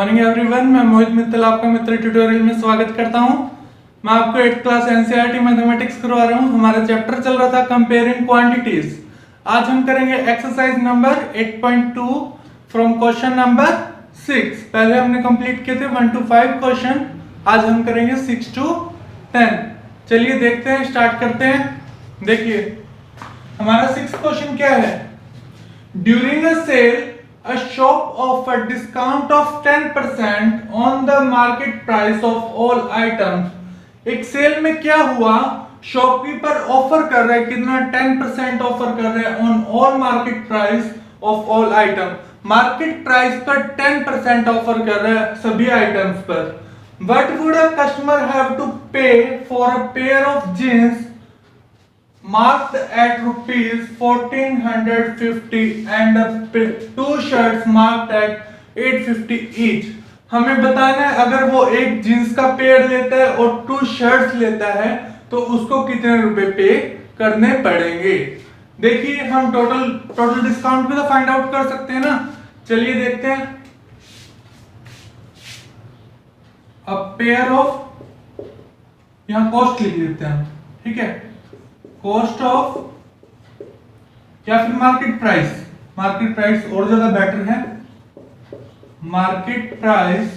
Morning everyone, मैं मोहित मित्तल आपका मित्र tutorial में स्वागत करता हूं। मैं आपको 8th क्लास एनसीईआरटी मैथमेटिक्स करवा रहा हूं। हमारा चैप्टर चल रहा था कंपेयरिंग क्वांटिटीज। आज हम करेंगे exercise number 8.2 from question number 6। पहले हमने कंप्लीट किए थे 1 to 5 क्वेश्चन, आज हम करेंगे 6 to 10। चलिए देखते हैं, स्टार्ट करते हैं। देखिए हमारा 6th क्वेश्चन क्या है। During a sale a shop offered discount of 10% on the market price of all items। एक सेल में क्या हुआ, शॉपकीपर ऑफर कर रहा है कितना, 10% ऑफर कर रहे हैं on all market price of all item. Market price पर 10% ऑफर कर रहा है सभी आइटम्स पर। What would a customer have to pay for a pair of jeans marked at rupees 1450 and two shirts marked at 850 each। हमें बताना है अगर वो एक जींस का पेयर लेता है और 2 शर्ट्स लेता है तो उसको कितने रुपए पे करने पड़ेंगे। देखिए हम टोटल डिस्काउंट भी तो फाइंड आउट कर सकते हैं ना। चलिए देखते हैं। अब पेयर ऑफ, यहां कॉस्ट लिख देते हैं, ठीक है, कॉस्ट ऑफ या फिर मार्केट प्राइस और ज्यादा बेटर है। Market price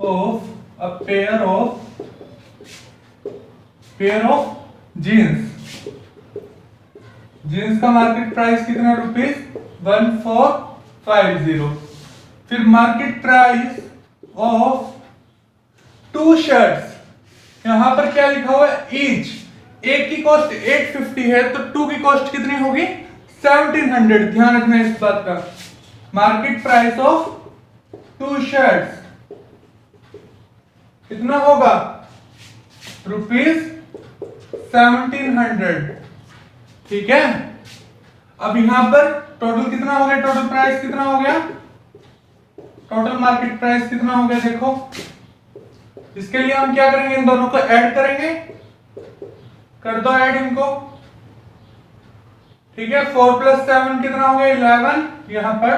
of a pair of jeans का मार्केट प्राइस कितना, रुपीज 1450। फिर मार्केट प्राइस ऑफ 2 शर्ट्स, यहां पर क्या लिखा हुआ है, ईच। एक की कॉस्ट 850 है तो 2 की कॉस्ट कितनी होगी, 1700। ध्यान रखना इस बात का। मार्केट प्राइस ऑफ 2 शर्ट्स कितना होगा, रुपीज 1700, ठीक है। अब यहां पर टोटल कितना हो गया, टोटल प्राइस कितना हो गया, टोटल मार्केट प्राइस कितना हो गया, देखो। इसके लिए हम क्या करेंगे, इन दोनों को ऐड करेंगे, कर दो ऐड इनको, ठीक है। 4 + 7 कितना हो गया, 11, यहां पर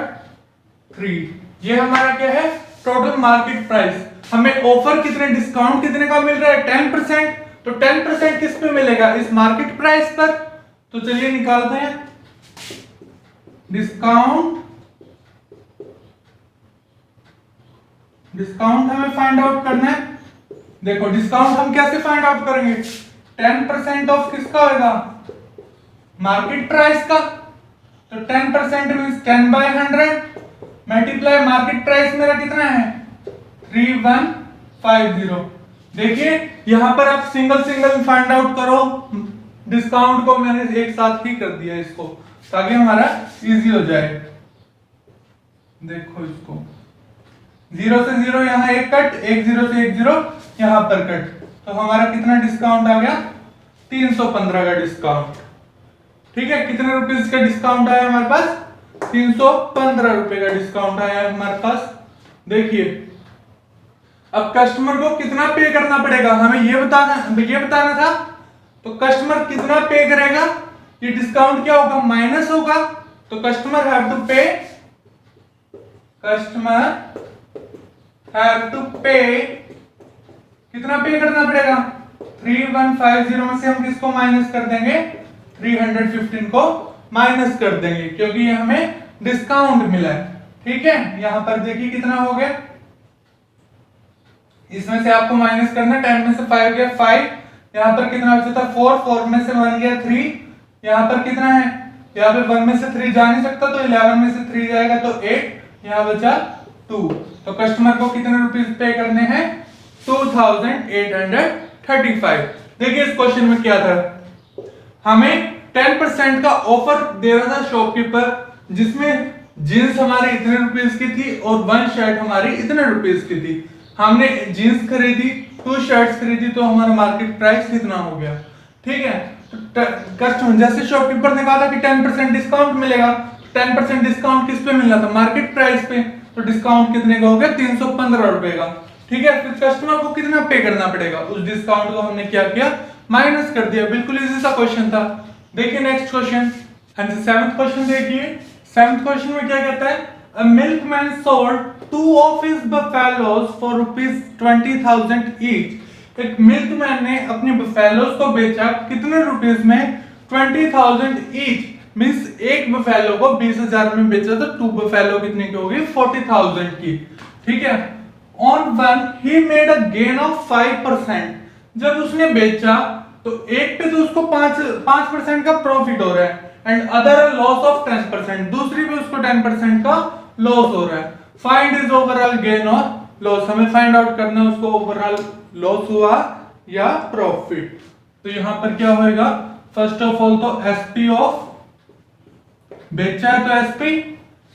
3। ये हमारा क्या है, टोटल मार्केट प्राइस। हमें ऑफर कितने, डिस्काउंट कितने का मिल रहा है, 10%। तो 10% किस पे मिलेगा, इस मार्केट प्राइस पर। तो चलिए निकालते हैं। डिस्काउंट हमें फाइंड आउट करना है। देखो डिस्काउंट हम कैसे फाइंड आउट करेंगे, 10% ऑफ किसका होगा, मार्केट प्राइस का। तो 10% मींस 10/100 मल्टीप्लाई मार्केट प्राइस मेरा कितना है, 3150। देखिए यहां पर आप सिंगल फाइंड आउट करो। डिस्काउंट को मैंने एक साथ ही कर दिया इसको, ताकि हमारा इजी हो जाए। देखो इसको 0 से 0 यहां एक कट, 1 0 से 1 0 यहां पर कट, तो हमारा कितना डिस्काउंट आ गया, 315 का डिस्काउंट, ठीक है। कितने रुपीस का डिस्काउंट आया हमारे पास, 315 रुपए का डिस्काउंट आया हमारे पास। देखिए अब कस्टमर को कितना पे करना पड़ेगा, हमें ये बताना था। तो कस्टमर कितना पे करेगा, ये डिस्काउंट क्या होगा, माइनस होगा। तो कस्टमर हैव टू पे कितना पे करना पड़ेगा, 3150 में से हम किसको माइनस कर देंगे, 315 को माइनस कर देंगे, क्योंकि ये हमें डिस्काउंट मिला है, ठीक है। यहां पर देखिए कितना हो गया, इसमें से आपको माइनस करना, 10 में से 5 गया 5, यहां पर कितना बचा था 4 में से 1 गया 3, यहां पर कितना है, यहां पे 1 में से 3 जा नहीं सकता, तो 11 में से 3 जाएगा तो 8, यहां बचा 2। तो कस्टमर को कितने रुपीस पे करने हैं, 2835। देखिए इस क्वेश्चन में क्या था, हमें 10% का ऑफर दे रहा था शॉपकीपर, जिसमें जीन्स हमारी इतने रुपीस की थी और 1 शर्ट हमारी इतने रुपीस की थी। हमने जीन्स खरीदी, 2 शर्ट्स खरीदी, तो हमारा मार्केट प्राइस कितना हो गया, ठीक है। तो कस्टमर जैसे शॉपकीपर ने कहा था कि 10% डिस्काउंट मिलेगा, 10% डिस्काउंट किस पे मिलना था, मार्केट प्राइस पे। तो डिस्काउंट कितने का हो गया, 315 रुपए का, ठीक है। फिर कस्टमर को कितना पे करना पड़ेगा, उस डिस्काउंट को हमने क्या किया, माइनस कर दिया। बिल्कुल इजी सा क्वेश्चन था। देखिए नेक्स्ट क्वेश्चन, 7th क्वेश्चन देखिए। 7th क्वेश्चन में क्या कहता है, A milkman sold 2 of his buffaloes for ₹20,000 each. एक मिल्कमैन ने अपने बफेलोस को बेचा कितने रुपीस में? 20,000 ईच, मींस एक बफेलो को 20,000 में बेचा तो 2 बफेलो कितने की होगी? 40,000 की। ठीक है। On one he made a gain of 5%. जब उसने बेचा तो एक पे तो उसको 5% का प्रॉफिट हो रहा है एंड अदर लॉस ऑफ 10%, दूसरी पे उसको 10% का लॉस हो रहा है। फाइंड इज ओवरऑल गेन और लॉस, हमें फाइंड आउट करना है उसको ओवरऑल लॉस हुआ या प्रॉफिट। तो यहां पर क्या होएगा? फर्स्ट ऑफ ऑल तो एसपी ऑफ, बेचा है तो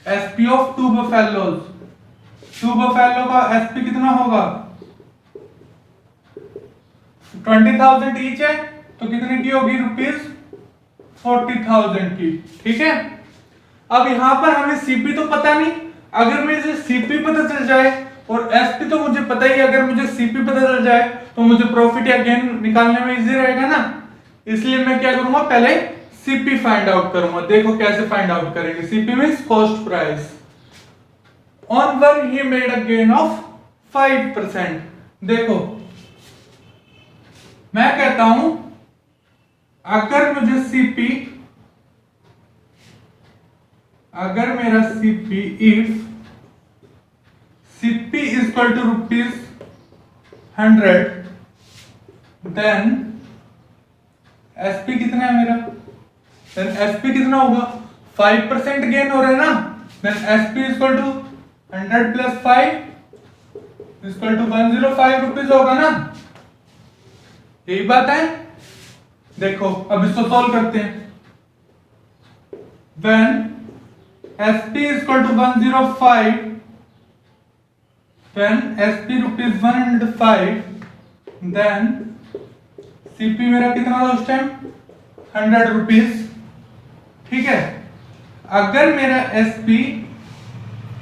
एसपी ऑफ 2 बफेलोज, 2 बफेलो का एसपी कितना होगा? 20,000 ईच है तो कितने की होगी? ₹40,000 की। ठीक है। अब यहां पर हमें सीपी तो पता नहीं, अगर मुझे सीपी पता चल जाए और एसपी तो मुझे पता ही, अगर मुझे सीपी पता चल जाए तो मुझे प्रॉफिट या गेन निकालने में इजी रहेगा ना। इसलिए मैं क्या करूंगा? पहले सीपी फाइंड आउट करूंगा। देखो कैसे फाइंड आउट करेंगे। CP means cost price. On one he made a gain of 5%। देखो मैं कहता हूं अगर मुझे सीपी, अगर मेरा CP if CP is equal to ₹100, then SP कितना है मेरा? देन एसपी कितना होगा? 5% गेन हो रहा है ना। Then SP is equal to 100 plus 5 is equal to 105 rupees होगा ना। यही बात है। देखो अब इसको सॉल्व करते हैं। When SP is equal to 105, when SP rupees 105, then CP मेरा कितना था उस टाइम? 100 रुपीज। ठीक है। अगर मेरा SP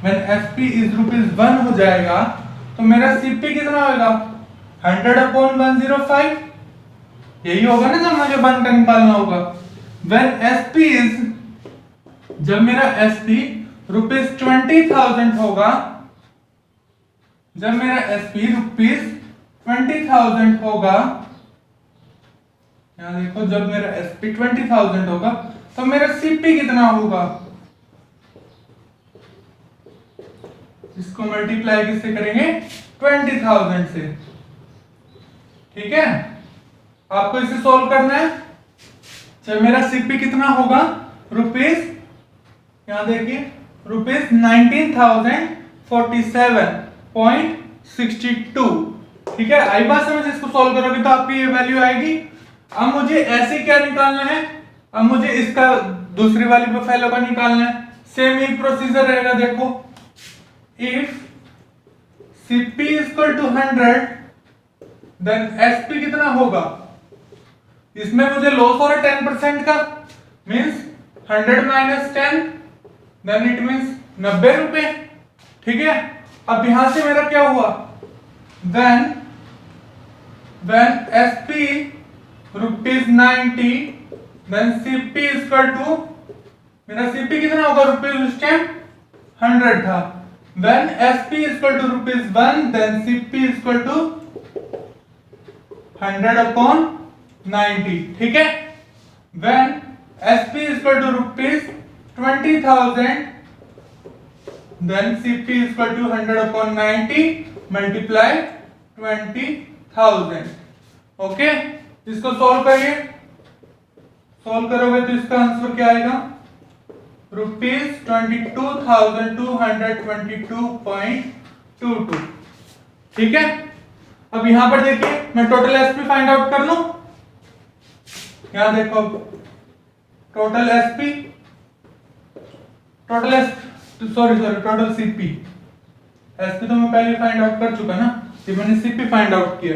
when SP is ₹1 हो जाएगा तो मेरा CP कितना होगा? 100/105। यही होगा ना जब मुझे 1 का निकालना होगा। When SP is, जब मेरा SP ₹20,000 होगा, जब मेरा SP ₹20,000 होगा, यहां देखो जब मेरा SP 20,000 होगा तो मेरा CP कितना होगा? इसको मल्टीप्लाई किससे करेंगे? 20,000 से। ठीक है। आपको इसे सॉल्व करना है। जब मेरा सीपी कितना होगा? यहां देखिए ₹19,047.62। ठीक है। आई बात समझ, इसको सॉल्व करोगे तो आपकी ये वैल्यू आएगी। अब मुझे ऐसे क्या निकालना है? अब मुझे इसका दूसरी वाली बफेलो का निकालना है। सेम ही प्रोसीजर रहेगा। देखो if CP is equal to 100, then SP कितना होगा? इसमें मुझे लॉस हो रहा है 10% का, means 100 minus 10, then it means 90 रुपए। ठीक है। अब यहां से मेरा क्या हुआ? when SP ₹90, then CP is equal to, मेरा CP कितना होगा? रुपीज उस टाइम 100 था। when SP is equal to ₹1, then CP is equal to 100/90। ठीक है। when SP is equal to ₹20,000, then CP is equal to 100/90 multiply 20,000। Okay. इसको solve करिए। Solve करोगे तो इसका आंसर क्या आएगा? ₹22,222.22। ठीक है। अब यहां पर देखिए मैं टोटल एसपी फाइंड आउट कर लूं। यहां देखो total SP, total CP. SP तो मैं पहले फाइंड आउट कर चुका ना, ये मैंने सीपी फाइंड आउट किया।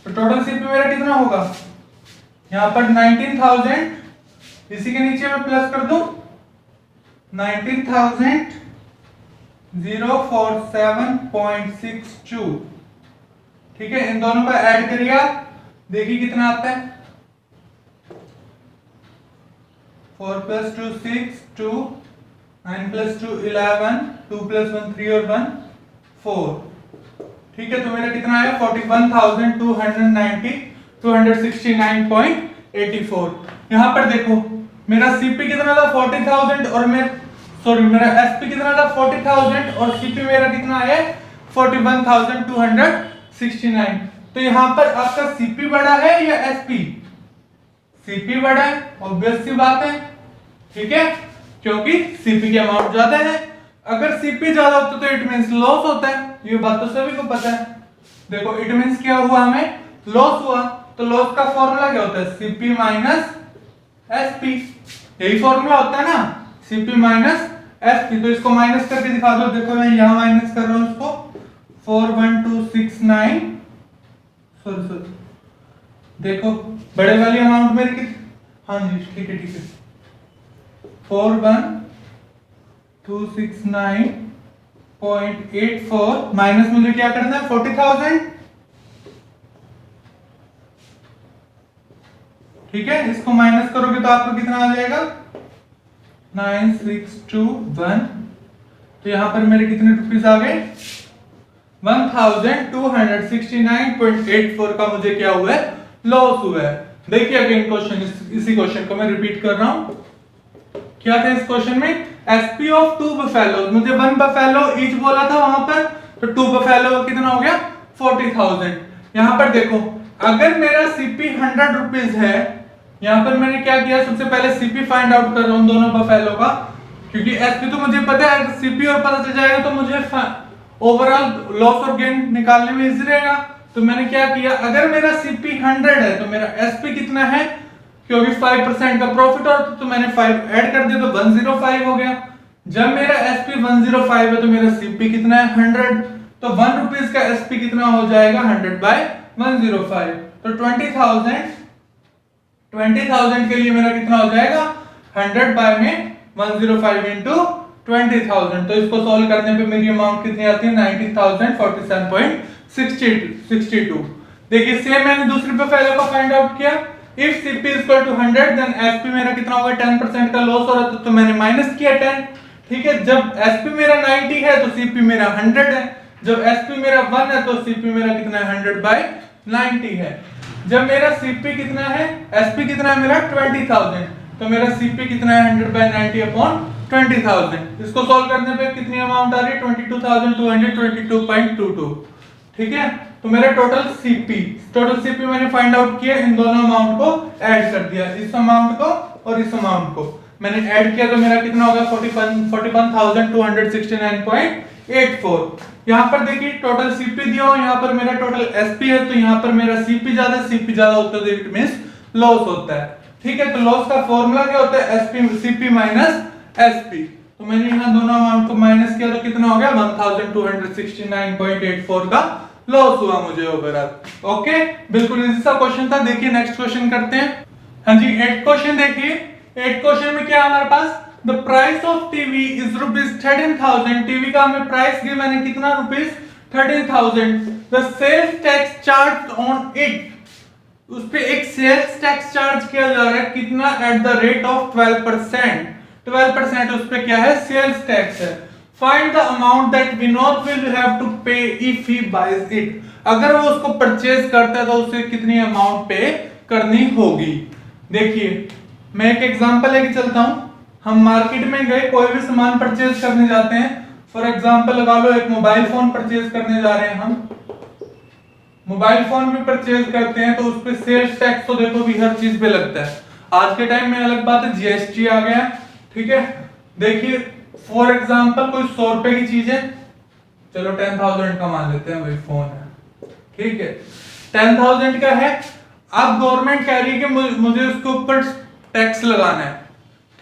तो टोटल सीपी मेरा कितना होगा? यहां पर 19,000, इसी के नीचे मैं प्लस कर दूं 19,047.62। ठीक है। इन दोनों का ऐड करिए आप, देखिए कितना आता है। 4 + 2 6 2 9 प्लस 2 11, 2 प्लस 1 3 और 1 4। ठीक है, तो मेरा कितना आया 41,269.84। यहाँ पर देखो मेरा सीपी कितना था 40,000 और मेरा एसपी कितना था 40,000 और सीपी मेरा कितना है 41,269। तो यहाँ पर आपका सीपी बड़ा है या एसपी? सीपी बड़ा है, ऑब्वियस सी बात है। ठीक है, क्योंकि सीपी की अमाउंट ज्यादा है। अगर सीपी ज्यादा होता तो इट मींस लॉस होता है, ये बात तो सभी को पता है। देखो इट मींस क्या हुआ, हमें लॉस हुआ। तो लॉस का फॉर्मूला क्या होता है? सीपी माइनस एसपी, यही फॉर्मूला होता है ना, सीपी माइनस एसपी। तो इसको माइनस करके दिखा दो। देखो मैं यहां माइनस कर रहा हूं इसको 41269, सॉरी देखो बड़े वाली अमाउंट मेरी कितनी, हाँ जी ठीक है 41269.84 माइनस मुझे क्या करना है 40,000। ठीक है, इसको माइनस करोगे तो आपको कितना आ जाएगा 9621। तो यहां पर मेरे कितने रुपीस आ गए 1269.84 का मुझे क्या हुआ है लॉस हुआ है। देखिए अगेन क्वेश्चन, इसी क्वेश्चन को मैं रिपीट कर रहा हूं। क्या था इस क्वेश्चन में? एसपी ऑफ 2 बफेलो, मुझे 1 बफेलो ईच बोला था वहां पर, तो 2 बफेलो का कितना हो गया 40,000। यहां पर देखो अगर मेरा सीपी 100 रुपीज है, यहां पर मैंने क्या किया, सबसे पहले सीपी फाइंड आउट कर रहा हूं दोनों बफेलो का, क्योंकि एसपी तो मुझे पता है, सीपी और पता चल जाएगा तो मुझे ओवरऑल लॉस और गेन निकालने में इजी रहेगा। तो मैंने क्या किया, अगर मेरा सीपी 100 है तो मेरा एसपी कितना है, क्योंकि 5% का प्रॉफिट और तो मैंने 5 ऐड कर दिया तो 105 हो गया। जब मेरा एसपी 105 है तो मेरा सीपी कितना है 100, तो 1 रुपीज का एसपी कितना हो जाएगा 100 बाय 105। तो 20,000 के लिए मेरा कितना हो जाएगा 100 बाय में 105 इंटू 20,000। तो इसको सॉल्व करने पे मेरी अमाउंट कितनी आती है 19,047.62। देखिए सेम मैंने दूसरे पे पहले का फाइंड आउट किया। If CP is equal to 100 then SP मेरा कितना होगा 10% का लॉस हो रहा था तो मैंने माइनस किया 10। ठीक है, जब एसपी मेरा 90 है तो सीपी मेरा 100 है। जब एसपी मेरा 1 है तो सीपी मेरा कितना है 100 बाय 90 है। जब मेरा सीपी कितना है, एसपी कितना है मेरा 20,000, तो मेरा सीपी कितना है 100 बाय 90 अपॉन 20,000। इसको सॉल्व करने पे कितनी अमाउंट आ रही है 22,222.22। ठीक है, तो मेरा टोटल सीपी मैंने फाइंड आउट किया, इन दोनों अमाउंट को ऐड कर दिया, इस अमाउंट को और इस अमाउंट को मैंने ऐड किया तो मेरा कितना होगा 41,269.84। यहाँ पर देखिए टोटल सीपी दिया हो, यहाँ पर मेरा टोटल एसपी है, तो यहाँ पर मेरा सीपी ज्यादा होता है तो इट मींस लॉस होता है। ठीक है, तो लॉस का फॉर्मूला क्या होता है एसपी सीपी माइनस एसपी। तो मैंने यहाँ दोनों अमाउंट को माइनस किया तो कितना हो गया 1269.84 का लॉस हुआ मुझे ओवरऑल। ओके, बिल्कुल इजी सा क्वेश्चन था। देखिए नेक्स्ट क्वेश्चन करते हैं। हाँ जी 8th क्वेश्चन देखिए। 8th क्वेश्चन में क्या हमारे पास, the price of TV is ₹13,000। TV का हमें प्राइस गिवन है कितना ₹13,000। The sales tax charge on it, उस पे एक सेल्स टैक्स चार्ज किया जा रहा है कितना एट द रेट ऑफ 12%। 12% उस पे क्या है सेल्स टैक्स है। Find the amount that Vinod will have to pay if he buys it। अगर वो उसको परचेज करता है तो उसे कितनी अमाउंट पे करनी होगी। देखिए मैं एक एग्जांपल लेके चलता हूं। हम मार्केट में गए, कोई भी सामान परचेज करने जाते हैं, फॉर एग्जांपल लगा लो एक मोबाइल फोन परचेज करने जा रहे हैं हम, मोबाइल फोन भी परचेज करते हैं तो उस पे सेल्स टैक्स तो देखो भी हर चीज पे लगता है। आज के टाइम में अलग बात है जीएसटी आ गया। ठीक है, देखिए फॉर एग्जांपल कोई 100 रुपए की चीज है, चलो 10,000 का मान लेते हैं, वही फोन है। ठीक है, 10,000 का है। अब गवर्नमेंट कह रही है कि मुझे उसके ऊपर टैक्स लगाना है।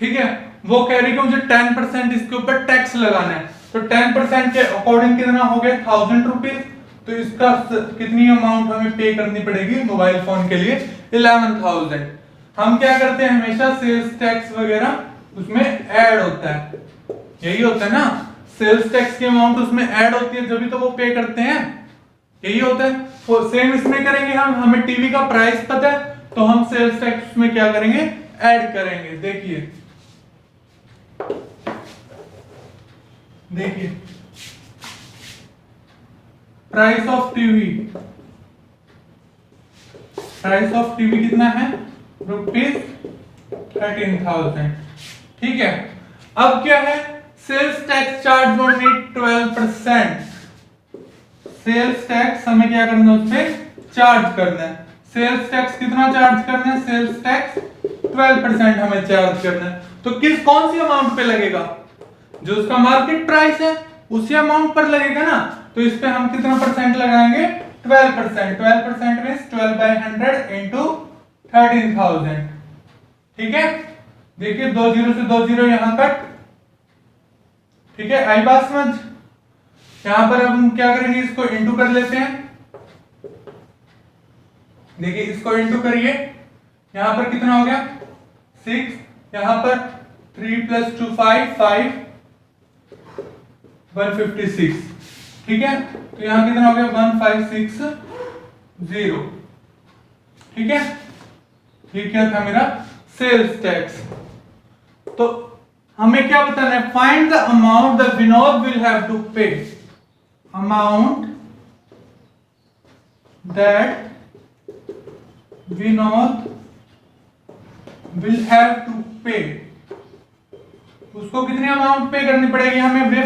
ठीक है, वो कह रही है कि मुझे 10% इसके ऊपर टैक्स लगाना है। तो 10% के अकॉर्डिंग कितना हो गया 1,000 रुपीज। तो इसका कितनी अमाउंट हमें पे करनी पड़ेगी मोबाइल फोन के लिए 11,000। हम क्या करते हैं हमेशा सेल्स टैक्स वगैरह उसमें ऐड होता है, यही होता है ना, सेल्स टैक्स की अमाउंट उसमें ऐड होती है जब तो वो पे करते हैं, यही होता है। सेम इसमें करेंगे हम, हमें टीवी का प्राइस पता है तो हम सेल्स टैक्स में क्या करेंगे ऐड करेंगे। देखिए देखिए price of TV, price of TV कितना है ₹13,000। ठीक है, अब क्या है, sales tax charge only 12%। Sales tax हमें क्या करना है, उस पे चार्ज करना है। सेल्स टैक्स कितना चार्ज करना है, सेल्स टैक्स 12% हमें चार्ज करना है। तो कौन सी अमाउंट पे लगेगा, जो उसका मार्केट प्राइस है उसी अमाउंट पर लगेगा ना। तो इस पे हम कितना परसेंट लगाएंगे, 12%। 12% मींस 12/100 इंटू 13,000। ठीक है, देखिए 2 जीरो से 2 जीरो यहां कट। ठीक है, आई बात समझ। यहां पर अब हम क्या करेंगे, इसको इंटू कर लेते हैं। देखिए इसको इंटू करिए, यहां पर कितना हो गया 6, यहां पर 3 + 2 5 156। ठीक है, तो यहां कितना हो गया 1560। ठीक है, ये क्या था मेरा सेल्स टैक्स। तो हमें क्या बताना है, find the amount the Vinod will have to pay, amount that Vinod will have to pay. उसको कितनी अमाउंट पे करनी पड़ेगी हमें, वही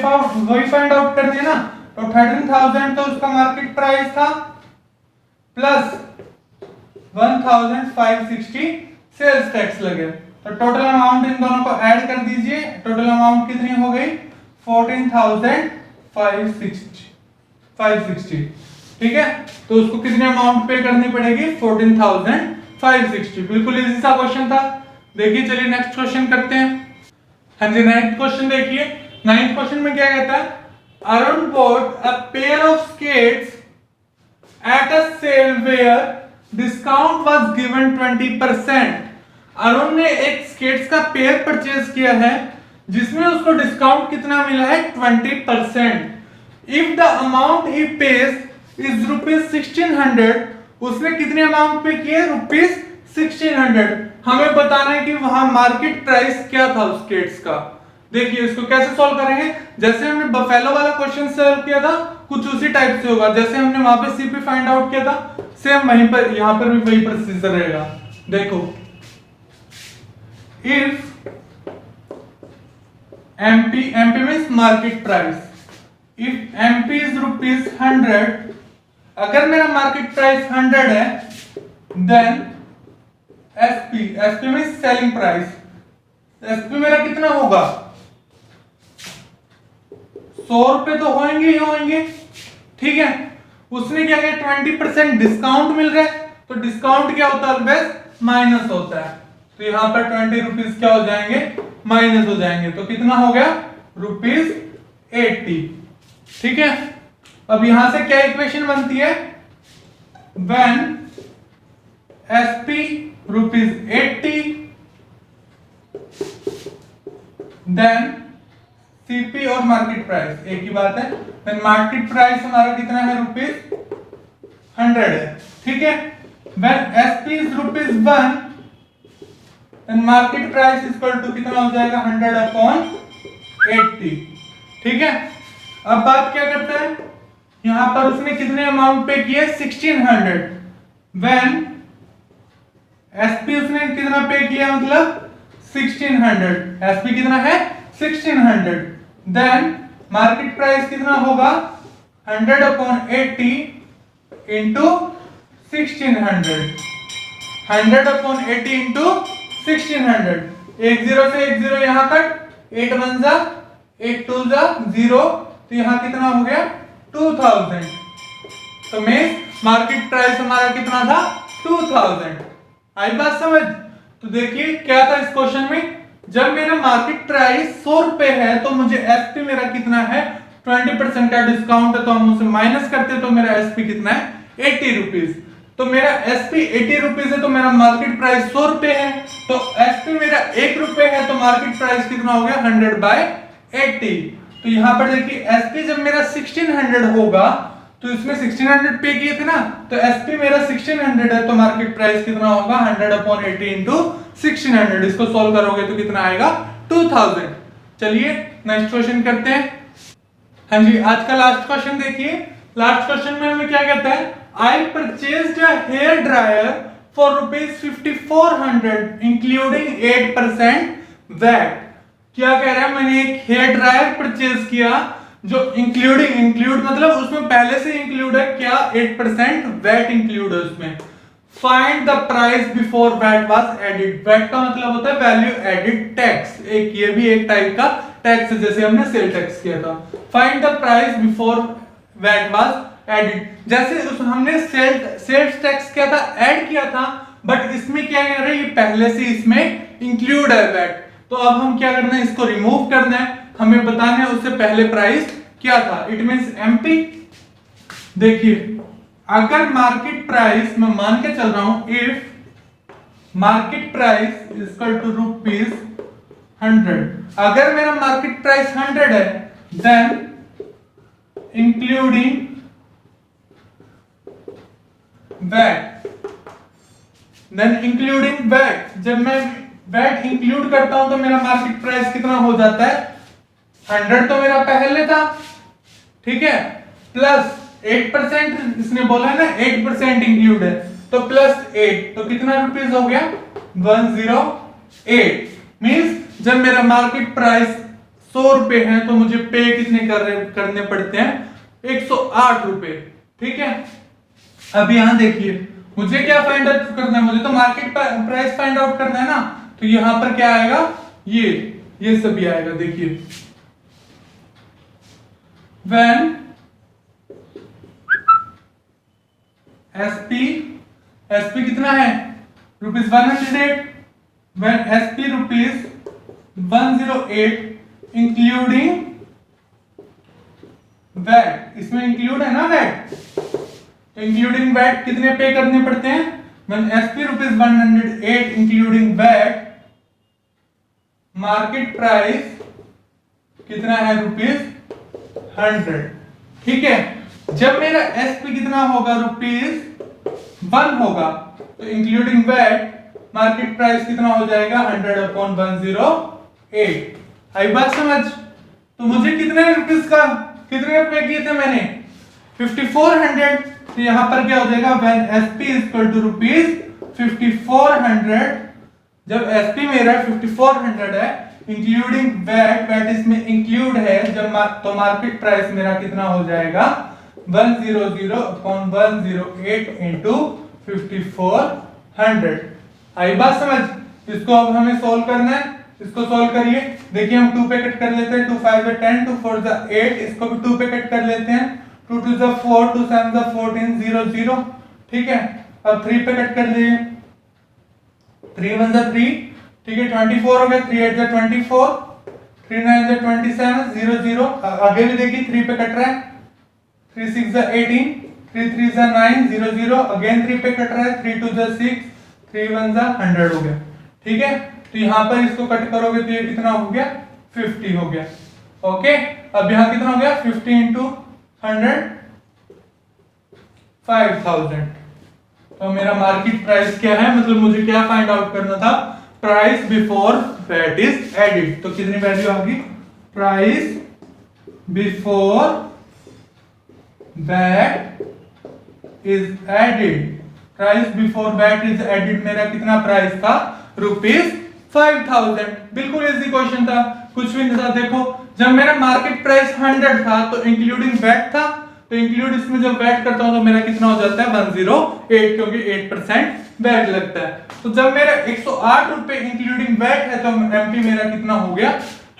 फाइंड आउट कर दिया ना। तो 13,000 तो उसका मार्केट प्राइस था, प्लस 1,560 सेल्स टैक्स लगे। तो टोटल अमाउंट इन दोनों को ऐड कर दीजिए, टोटल अमाउंट कितनी हो गई 14,560। ठीक है, तो उसको कितनी अमाउंट पे करनी पड़ेगी 14,560। बिल्कुल इजी सा क्वेश्चन था। देखिए चलिए नेक्स्ट क्वेश्चन करते हैं। हाँ जी, नाइन्थ क्वेश्चन देखिए। नाइन्थ क्वेश्चन में क्या कहता है, Arun bought a pair of skates at a sale where discount was given 20%। Arun ने एक स्केट्स का पेयर परचेज किया है जिसमें उसको डिस्काउंट कितना मिला है 20%। If the amount he page is ₹1600, उसने कितने अमाउंट पे किए ₹1600। हमें बताना है कि वहां मार्केट प्राइस क्या था उस स्केट्स का। देखिए इसको कैसे सॉल्व करेंगे, जैसे हमने बफेलो वाला क्वेश्चन सॉल्व किया था कुछ उसी टाइप से होगा। जैसे हमने वहां पे सीपी फाइंड आउट किया था, सेम वहीं पर यहां पर भी वही प्रोसीजर रहेगा। देखो if MP means market price, if MP is ₹100, अगर मेरा मार्केट प्राइस 100 है, then SP means selling price, SP मेरा कितना होगा 100 रुपए तो होंगे ही होंगे। ठीक है, उसने क्या किया 20% डिस्काउंट मिल रहा है, तो डिस्काउंट क्या होता है बस माइनस होता है। तो यहां पर 20 रुपीज क्या हो जाएंगे माइनस हो जाएंगे। तो कितना हो गया ₹80। ठीक है, अब यहां से क्या इक्वेशन बनती है, व्हेन एसपी ₹80 देन सीपी और मार्केट प्राइस एक ही बात है। देन मार्केट प्राइस हमारा कितना है ₹100 है। ठीक है, when SP is ₹1 then market price equal to कितना हो जाएगा 100/80। ठीक है, अब बात क्या करता है, यहां पर उसने कितने अमाउंट पे किए 1600। व्हेन एसपी उसने कितना पे किया मतलब 1600, एसपी कितना है 1600। देन मार्केट प्राइस कितना होगा 100/80 इंटू 1600, 100/80 इंटू 1600। 1 0 से 1 0 यहां कट, 8 1 जा 8 2 जा 0, तो यहां कितना हो गया 2000। तो में मार्केट प्राइस हमारा कितना था 2000। आई बात समझ। तो देखिए क्या था इस क्वेश्चन में, जब मेरा मार्केट प्राइस 100 रुपए है तो मुझे एसपी मेरा कितना है 20% का डिस्काउंट है, तो हम उसे माइनस करते तो मेरा एसपी कितना है 80 रुपीज। तो मेरा एसपी 80 रुपीज है, तो मेरा मार्केट प्राइस 100 रुपए है, तो एसपी मेरा 1 रुपए है, तो मार्केट प्राइस कितना हो गया 100/80। तो यहां पर देखिए एसपी जब मेरा 1600 होगा तो इसमें 1600 पे किए थे ना, तो एसपी मेरा 1600 है, तो मार्केट प्राइस कितना होगा 100/80 इंटू 1600। इसको सॉल्व करोगे तो कितना आएगा 2000। चलिए नेक्स्ट क्वेश्चन करते हैं। हाँ जी, आज का लास्ट क्वेश्चन देखिए। लास्ट क्वेश्चन में हमें क्या कहता है, I purchased a hair dryer for ₹5400 including 8% VAT. क्या कह रहा है, मैंने एक हेयर ड्रायर परचेज किया जो इंक्लूड मतलब उसमें पहले से इंक्लूड है क्या, 8% वैट इंक्लूड है उसमें। Find the price before VAT was added. VAT का मतलब होता है वैल्यू एडेड टैक्स, एक ये भी एक टाइप का टैक्स है, जैसे हमने सेल टैक्स किया था। Find the price before VAT was added, जैसे हमने सेल्स टैक्स किया था, ऐड किया था, बट इसमें क्या कर रहे हैं, ये पहले से इसमें इंक्लूड है वैट। तो अब हम क्या करना है, इसको रिमूव करना है, हमें बताना है उससे पहले प्राइस क्या था। It means MP. देखिए अगर मार्केट प्राइस, मैं मान के चल रहा हूं, if market price is equal to ₹100, अगर मेरा मार्केट प्राइस 100 है, देन इंक्लूडिंग वैट, जब मैं वैट इंक्लूड करता हूं तो मेरा मार्केट प्राइस कितना हो जाता है, 100 तो मेरा पहले था, ठीक है, प्लस 8%, इसने बोला है ना 8% इंक्लूड है, तो प्लस 8, तो कितना रुपीस हो गया, 108। मींस जब मेरा मार्केट प्राइस 100 रुपए है तो मुझे पे कितने करने पड़ते हैं, 108 रुपए, ठीक है। अब यहां देखिए मुझे क्या फाइंड आउट करना है, मुझे तो मार्केट प्राइस फाइंड आउट करना है ना, तो यहां पर क्या आएगा, ये सभी आएगा। देखिए when SP कितना है, ₹108, when SP ₹108 इंक्लूडिंग वैट, इसमें इंक्लूड है ना वैट, इंक्लूडिंग वैट कितने पे करने पड़ते हैं, when SP ₹108 including VAT, market price कितना है, ₹100, ठीक है। जब मेरा SP कितना होगा, ₹1 होगा, तो इंक्लूडिंग वैट मार्केट प्राइस कितना हो जाएगा, 100/108। आई बात समझ। तो मुझे कितने पे किए थे मैंने, 5400, तो यहां पर क्या हो जाएगा, when SP ₹5400, जब SP मेरा 5400 है इंक्लूडिंग वैट इसमें इंक्लूड है, जब तो मार्केट प्राइस मेरा कितना हो जाएगा, 100/108 इंटू 5400। आई बात समझ। इसको अब हमें सोल्व करना है, इसको सोल्व करिए। देखिए हम 2 पे कट कर लेते हैं, 2 5 10, 2 4 8, इसको भी 2 पे कट कर लेते हैं, 2 2 4, 2 7 14, 0 0, ठीक है। अब 3 पे कट कर लीजिए, 3 1 3, ठीक है, 24 हो गया, 3 8 24, 3 9 27, 0 0। आगे भी देखिए 3 पे कट रहा है, 3 6 18, 3 3 9, 0 0, अगेन 3 पे कट रहा है, 3 2 6, 3 1 100 हो गया, ठीक है। तो यहां पर इसको कट करोगे तो ये कितना हो गया, 50 हो गया, ओके। अब यहां कितना हो गया, 50 इंटू 100, 5000। तो मेरा मार्केट प्राइस क्या है, मतलब मुझे क्या फाइंड आउट करना था, price before VAT is added. तो कितनी वैल्यू आ गई, price before VAT is added, price before VAT is added मेरा कितना प्राइस था, ₹5000। बिल्कुल इजी क्वेश्चन था, कुछ भी नहीं था। देखो जब मेरा मार्केट प्राइस 100 था तो इंक्लूडिंग वैट था, तो इंक्लूड इसमें जब वैट करता हूं तो मेरा कितना हो जाता है, 108, क्योंकि 8% वैट लगता है। तो जब मेरा 108 रुपए इंक्लूडिंग वैट है तो एमपी मेरा कितना हो गया,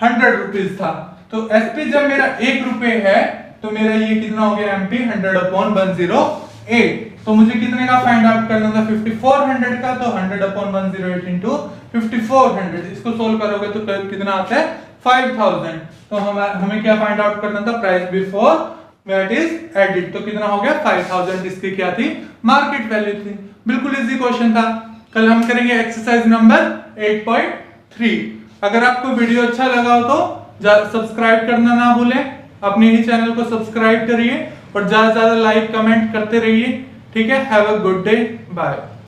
100 रुपीज था। तो एसपी जब मेरा 1 रुपए है तो मेरा ये कितना हो गया, एमपी 100/108। तो मुझे कितने का फाइंड आउट करना था, 5400 का, तो 100/108 इंटू 5400, इसको सोल्व करोगे तो कितना आता है, 5000। तो हमें क्या फाइंड आउट करना था, price before VAT is added, तो कितना हो गया, 5000। इसकी क्या थी, मार्केट वैल्यू थी। बिल्कुल इजी क्वेश्चन था। कल हम करेंगे एक्सरसाइज नंबर 8.3। अगर आपको वीडियो अच्छा लगा हो तो सब्सक्राइब करना ना भूलें, अपने ही चैनल को सब्सक्राइब करिए और ज्यादा से ज्यादा लाइक कमेंट करते रहिए, ठीक है। Have a good day, bye.